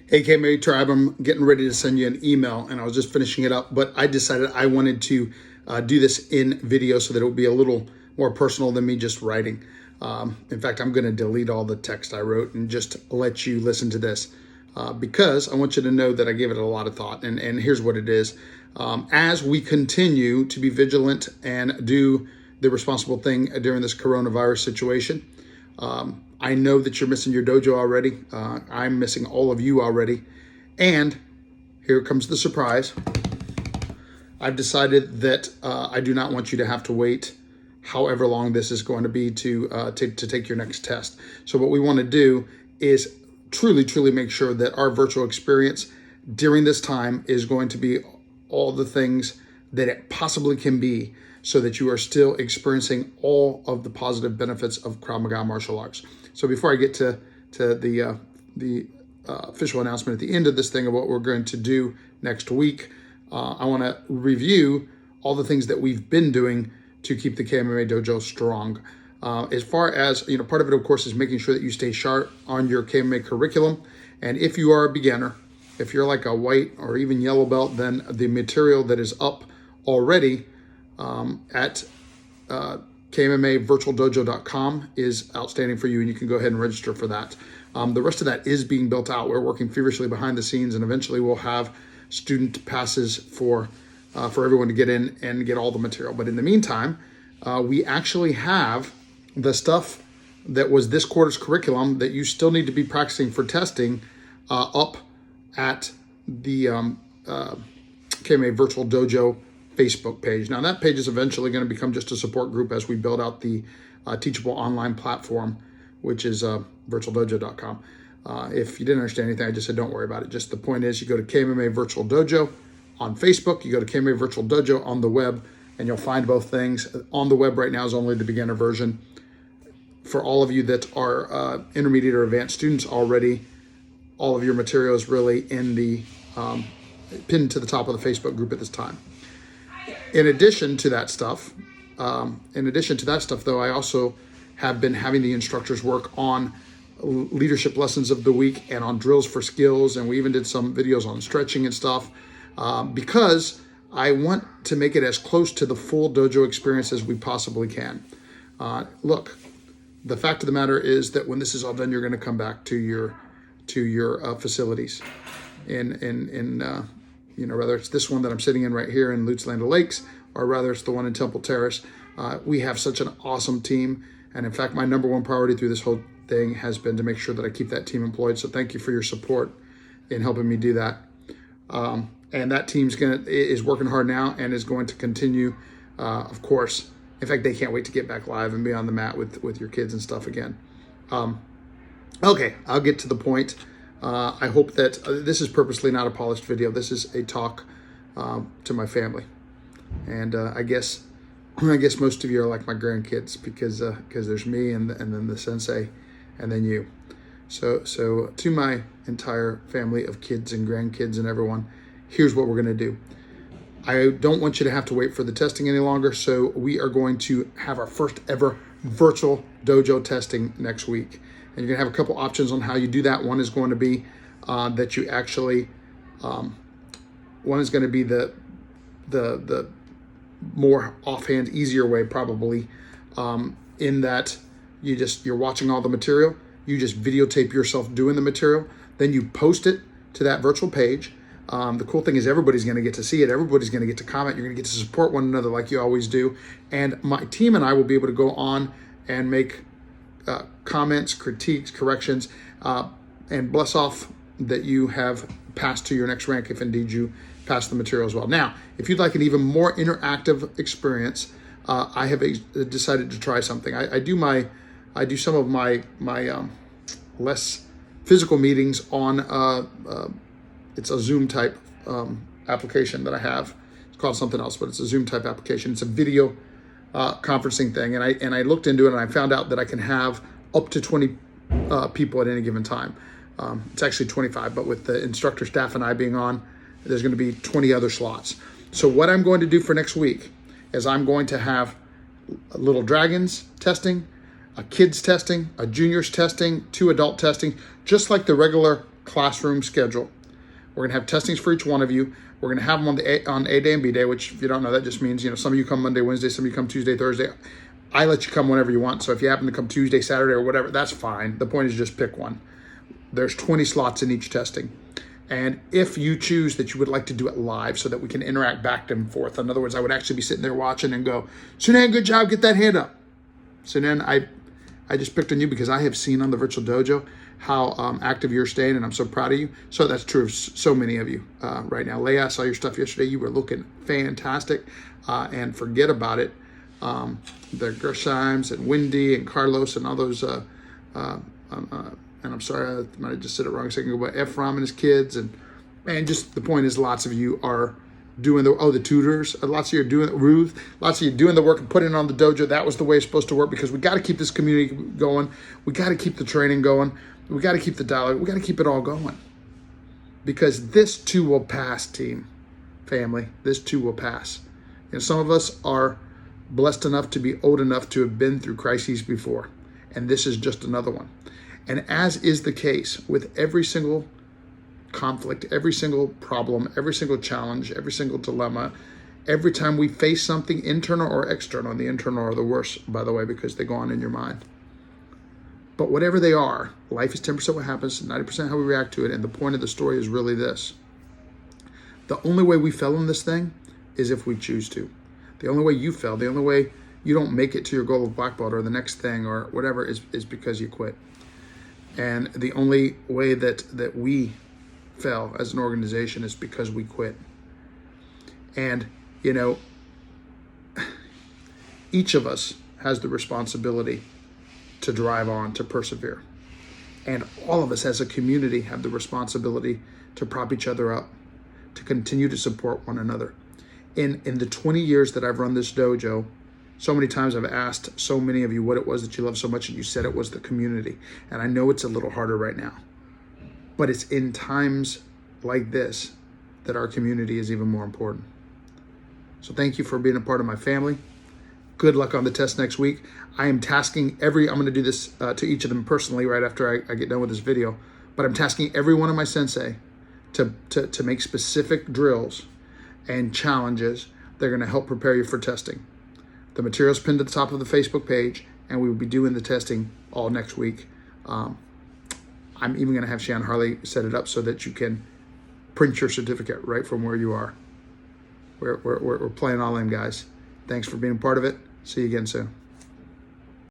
Hey, KMMA Tribe, I'm getting ready to send you an email, and I was just finishing it up, but I decided I wanted to do this in video so that it would be a little more personal than me just writing. In fact, I'm going to delete all the text I wrote and just let you listen to this because I want you to know that I gave it a lot of thought, and here's what it is. As we continue to be vigilant and do the responsible thing during this coronavirus situation, I know that you're missing your dojo already. I'm missing all of you already. And here comes the surprise. I've decided that I do not want you to have to wait however long this is going to be to take your next test. So what we want to do is truly make sure that our virtual experience during this time is going to be all the things that it possibly can be, so that you are still experiencing all of the positive benefits of Krav Maga martial arts. So before I get to the official announcement at the end of this thing of what we're going to do next week, I want to review all the things that we've been doing to keep the KMMA dojo strong. As far as, part of it, of course, is making sure that you stay sharp on your KMMA curriculum. And if you are a beginner, if you're like a white or even yellow belt, then the material that is up already at KMMAvirtualdojo.com is outstanding for you, and you can go ahead and register for that. The rest of that is being built out. We're working feverishly behind the scenes, and eventually we'll have student passes for everyone to get in and get all the material. But in the meantime, we actually have the stuff that was this quarter's curriculum that you still need to be practicing for testing up at the KMMA Virtual Dojo Facebook page. Now that page is eventually going to become just a support group as we build out the teachable online platform, which is virtualdojo.com. If you didn't understand anything I just said, don't worry about it. Just the point is, you go to KMMA Virtual Dojo on Facebook, you go to KMMA Virtual Dojo on the web, and you'll find both things. On the web right now is only the beginner version. For all of you that are intermediate or advanced students already, all of your material is really in the pinned to the top of the Facebook group at this time. In addition to that stuff, though, I also have been having the instructors work on leadership lessons of the week and on drills for skills, and we even did some videos on stretching and stuff, because I want to make it as close to the full dojo experience as we possibly can. Look, the fact of the matter is that when this is all done, you're going to come back to your facilities whether it's this one that I'm sitting in right here in Lutz Land Lakes, or rather it's the one in Temple Terrace. We have such an awesome team. And in fact, my number one priority through this whole thing has been to make sure that I keep that team employed. So thank you for your support in helping me do that. And that team is working hard now and is going to continue, of course. In fact, they can't wait to get back live and be on the mat with your kids and stuff again. Okay, I'll get to the point. I hope that this is purposely not a polished video. This is a talk to my family, and I guess most of you are like my grandkids because there's me and then the sensei, and then you. So to my entire family of kids and grandkids and everyone, here's what we're going to do. I don't want you to have to wait for the testing any longer, so we are going to have our first ever virtual dojo testing next week. And you're going to have a couple options on how you do that. One is going to be that you actually, one is going to be the more offhand, easier way probably, in that you're watching all the material. You just videotape yourself doing the material. Then you post it to that virtual page. The cool thing is everybody's going to get to see it. Everybody's going to get to comment. You're going to get to support one another like you always do. And my team and I will be able to go on and make comments, critiques, corrections, and bless off that you have passed to your next rank if indeed you pass the material as well. Now, if you'd like an even more interactive experience, I have decided to try something. I do some of my less physical meetings on it's a Zoom type application that I have. It's called something else, but it's a Zoom type application. It's a video conferencing thing, and I looked into it and I found out that I can have up to 20 people at any given time. It's actually 25, but with the instructor staff and I being on, there's going to be 20 other slots. So what I'm going to do for next week is I'm going to have little dragons testing, a kids testing, a juniors testing, 2 adult testing, just like the regular classroom schedule. We're going to have testings for each one of you. We're going to have them on A day and B day, which if you don't know, that just means, some of you come Monday, Wednesday, some of you come Tuesday, Thursday. I let you come whenever you want. So if you happen to come Tuesday, Saturday, or whatever, that's fine. The point is just pick one. There's 20 slots in each testing. And if you choose that you would like to do it live so that we can interact back and forth, in other words, I would actually be sitting there watching and go, Sunan, good job, get that hand up. Sunan, I just picked on you because I have seen on the virtual dojo how active you're staying, and I'm so proud of you. So that's true of so many of you right now. Leah, I saw your stuff yesterday. You were looking fantastic. And forget about it. The Gersheims and Wendy and Carlos and all those, and I'm sorry, I might have just said it wrong a second ago, but Ephraim and his kids. And just the point is lots of you are doing the tutors, lots of you are doing Ruth, lots of you doing the work and putting it on the dojo. That was the way it's supposed to work, because we got to keep this community going. We got to keep the training going. We got to keep the dialogue. We got to keep it all going, because this too will pass, team, family. This too will pass. Some of us are blessed enough to be old enough to have been through crises before, and this is just another one. And as is the case with every single conflict, every single problem, every single challenge, every single dilemma, every time we face something internal or external, and the internal are the worst, by the way, because they go on in your mind. But whatever they are, life is 10% what happens, 90% how we react to it. And the point of the story is really this. The only way we fell in this thing is if we choose to. The only way you fell, the only way you don't make it to your goal of black belt or the next thing or whatever is because you quit. And the only way that we fell as an organization is because we quit. And, each of us has the responsibility to drive on, to persevere. And all of us as a community have the responsibility to prop each other up, to continue to support one another. In the 20 years that I've run this dojo, so many times I've asked so many of you what it was that you love so much, and you said it was the community. And I know it's a little harder right now, but it's in times like this that our community is even more important. So thank you for being a part of my family. Good luck on the test next week. I am tasking I'm going to do this to each of them personally right after I get done with this video, but I'm tasking every one of my sensei to make specific drills and challenges that are going to help prepare you for testing. The material's pinned at the top of the Facebook page, and we will be doing the testing all next week. I'm even going to have Shan Harley set it up so that you can print your certificate right from where you are. We're playing all in, guys. Thanks for being a part of it. See you again soon.